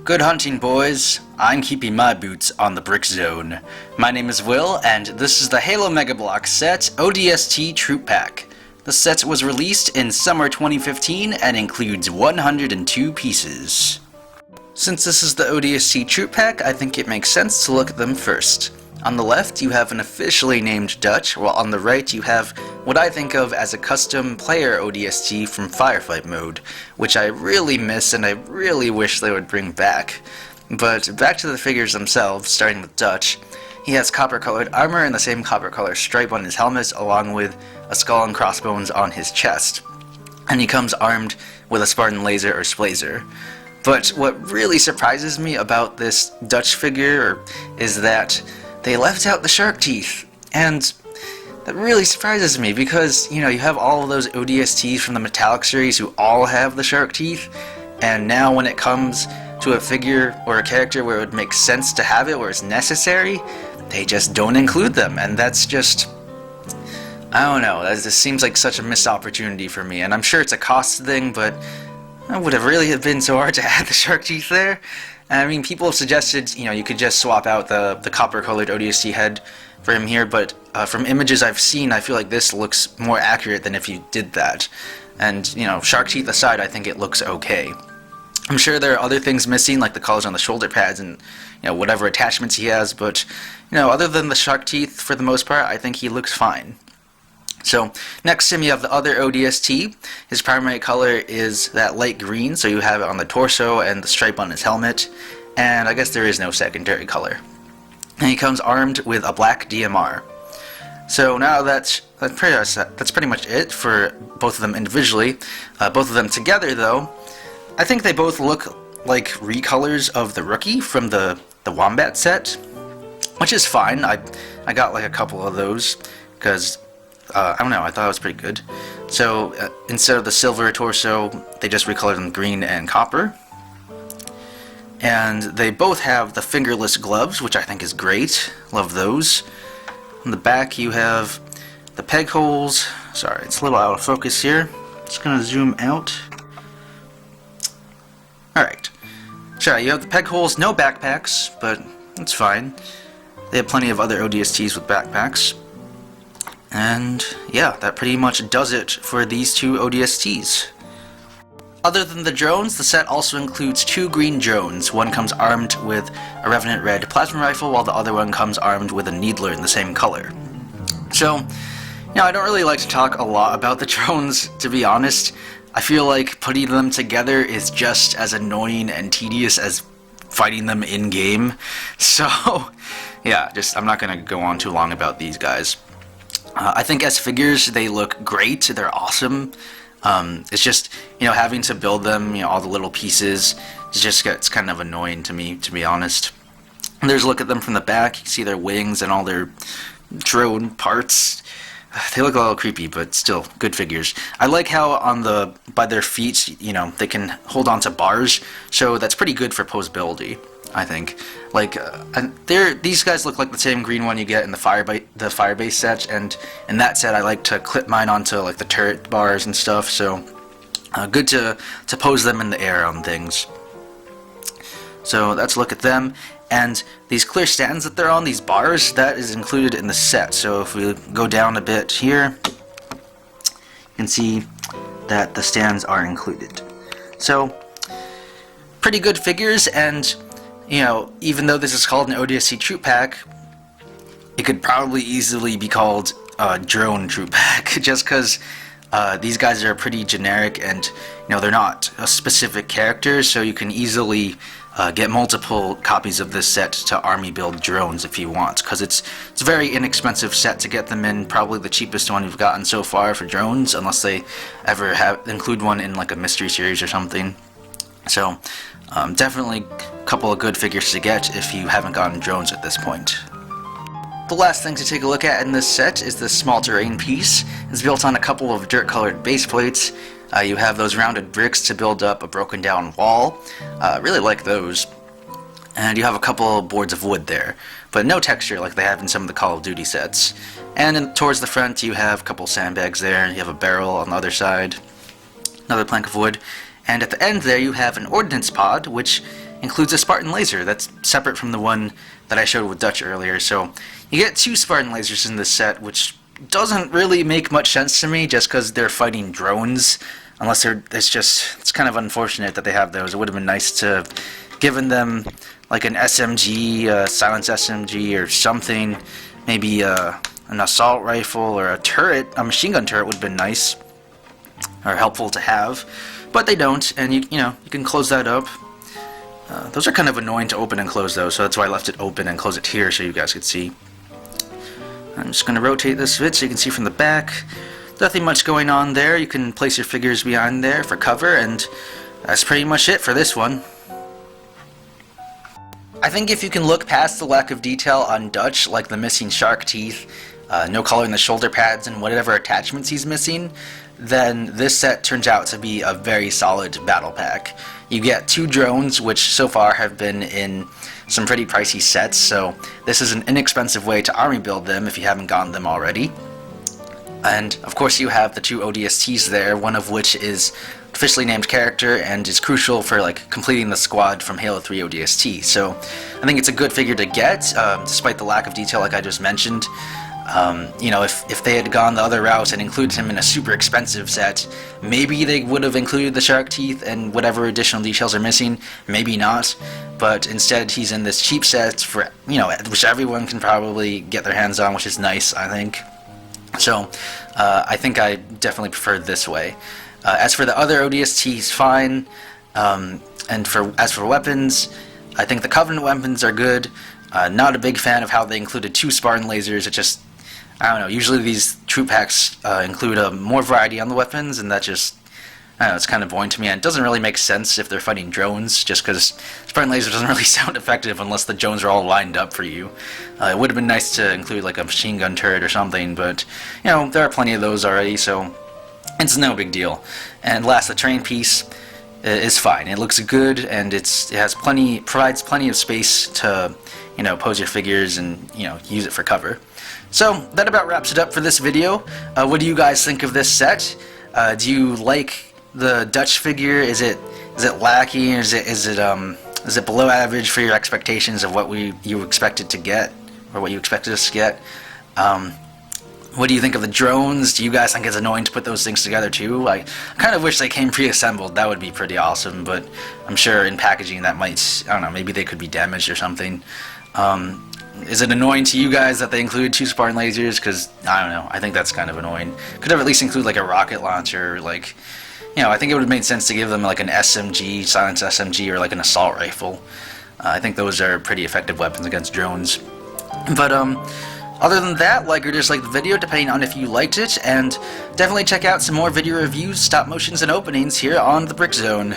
Good hunting, boys. I'm keeping my boots on the brick zone. My name is Will, and this is the Halo Mega Bloks set ODST Troop Pack. The set was released in summer 2015 and includes 102 pieces. Since this is the ODST Troop Pack, I think it makes sense to look at them first. On the left, you have an officially named Dutch, while on the right you have what I think of as a custom player ODST from Firefight mode, which I really miss and I really wish they would bring back. But back to the figures themselves, starting with Dutch. He has copper-colored armor and the same copper-color stripe on his helmet, along with a skull and crossbones on his chest. And he comes armed with a Spartan laser or splazer. But what really surprises me about this Dutch figure is that they left out the shark teeth, and that really surprises me because, you have all of those ODSTs from the Metallic series who all have the shark teeth, and now when it comes to a figure or a character where it would make sense to have it, where it's necessary, they just don't include them, and that's just, I don't know, that just seems like such a missed opportunity for me, and I'm sure it's a cost thing, but it would have really been so hard to add the shark teeth there. I mean, people have suggested, you could just swap out the copper-colored ODST head for him here, but from images I've seen, I feel like this looks more accurate than if you did that. And, shark teeth aside, I think it looks okay. I'm sure there are other things missing, like the colors on the shoulder pads and, whatever attachments he has, but, other than the shark teeth, for the most part, I think he looks fine. So, next to him you have the other ODST. His primary color is that light green, so you have it on the torso and the stripe on his helmet, and I guess there is no secondary color. And he comes armed with a black DMR. So now that's pretty much it for both of them individually. Both of them together, though, I think they both look like recolors of the Rookie from the Wombat set, which is fine. I got like a couple of those, because I don't know, I thought it was pretty good. So, instead of the silver torso, they just recolored them green and copper. And they both have the fingerless gloves, which I think is great. Love those. On the back, you have the peg holes. Sorry, it's a little out of focus here. Just gonna zoom out. Alright. So, you have the peg holes, no backpacks, but that's fine. They have plenty of other ODSTs with backpacks. And yeah, that pretty much does it for these two ODSTs. Other than the drones, the set also includes two green drones. One comes armed with a Revenant Red plasma rifle, while the other one comes armed with a Needler in the same color. So, I don't really like to talk a lot about the drones, to be honest. I feel like putting them together is just as annoying and tedious as fighting them in-game. So, yeah, I'm not going to go on too long about these guys. I think as figures, they look great, they're awesome. It's just, having to build them, all the little pieces, it's kind of annoying to me, to be honest. And there's a look at them from the back, you see their wings and all their drone parts. They look a little creepy, but still, good figures. I like how by their feet, they can hold on to bars, so that's pretty good for posability, I think. Like, these guys look like the same green one you get in the Firebase set, and in that set I like to clip mine onto like the turret bars and stuff, so good to pose them in the air on things. So let's look at them, and these clear stands that they're on, these bars, that is included in the set. So if we go down a bit here, you can see that the stands are included. So, pretty good figures, and even though this is called an ODST Troop Pack, it could probably easily be called a Drone Troop Pack, just because these guys are pretty generic, and they're not a specific character, so you can easily get multiple copies of this set to army build drones if you want, because it's a very inexpensive set to get them in, probably the cheapest one we've gotten so far for drones, unless they ever include one in like a mystery series or something. So, definitely a couple of good figures to get if you haven't gotten drones at this point. The last thing to take a look at in this set is this small terrain piece. It's built on a couple of dirt-colored base plates. You have those rounded bricks to build up a broken down wall. Really like those. And you have a couple of boards of wood there, but no texture like they have in some of the Call of Duty sets. And towards the front you have a couple sandbags there, you have a barrel on the other side, another plank of wood, and at the end there you have an ordnance pod, which includes a Spartan laser that's separate from the one that I showed with Dutch earlier. So you get 2 Spartan lasers in this set, which doesn't really make much sense to me just because they're fighting drones. Unless it's kind of unfortunate that they have those. It would have been nice to given them like an SMG, silence SMG or something. Maybe an assault rifle or a turret, a machine gun turret would have been nice or helpful to have. But they don't, and you can close that up. Those are kind of annoying to open and close though, so that's why I left it open and close it here so you guys could see. I'm just going to rotate this a bit so you can see from the back. Nothing much going on there. You can place your figures behind there for cover, and that's pretty much it for this one. I think if you can look past the lack of detail on Dutch, like the missing shark teeth, no color in the shoulder pads, and whatever attachments he's missing, then this set turns out to be a very solid battle pack. You get 2 drones, which so far have been in some pretty pricey sets, so this is an inexpensive way to army build them if you haven't gotten them already. And of course you have the 2 ODSTs there, one of which is officially named character and is crucial for like completing the squad from Halo 3 ODST. So I think it's a good figure to get, despite the lack of detail like I just mentioned. If they had gone the other route and included him in a super expensive set, maybe they would have included the shark teeth and whatever additional details are missing, maybe not. But instead he's in this cheap set for, which everyone can probably get their hands on, which is nice, I think. So, I think I definitely prefer this way. As for the other ODST, he's fine. And as for weapons, I think the Covenant weapons are good. Not a big fan of how they included 2 Spartan lasers. It just, I don't know, usually these troop packs include more variety on the weapons, and that just, I don't know, it's kind of boring to me, and it doesn't really make sense if they're fighting drones, just because Spartan laser doesn't really sound effective unless the drones are all lined up for you. It would have been nice to include like a machine gun turret or something, but, there are plenty of those already, so it's no big deal. And last, the terrain piece is fine. It looks good, and it provides plenty of space to, pose your figures and, use it for cover. So, that about wraps it up for this video. What do you guys think of this set? Do you like the Dutch figure? Is it lacking? Is it below average for your expectations of what you expected to get, or what you expected us to get? What do you think of the drones? Do you guys think it's annoying to put those things together too? I kind of wish they came pre-assembled. That would be pretty awesome, but I'm sure in packaging that might, I don't know, maybe they could be damaged or something. Is it annoying to you guys that they include 2 Spartan lasers? Because, I don't know, I think that's kind of annoying. Could have at least include like a rocket launcher, like, I think it would have made sense to give them like an SMG, silence SMG, or like an assault rifle. I think those are pretty effective weapons against drones. But, other than that, like or dislike the video depending on if you liked it, and definitely check out some more video reviews, stop motions, and openings here on the Brick Zone.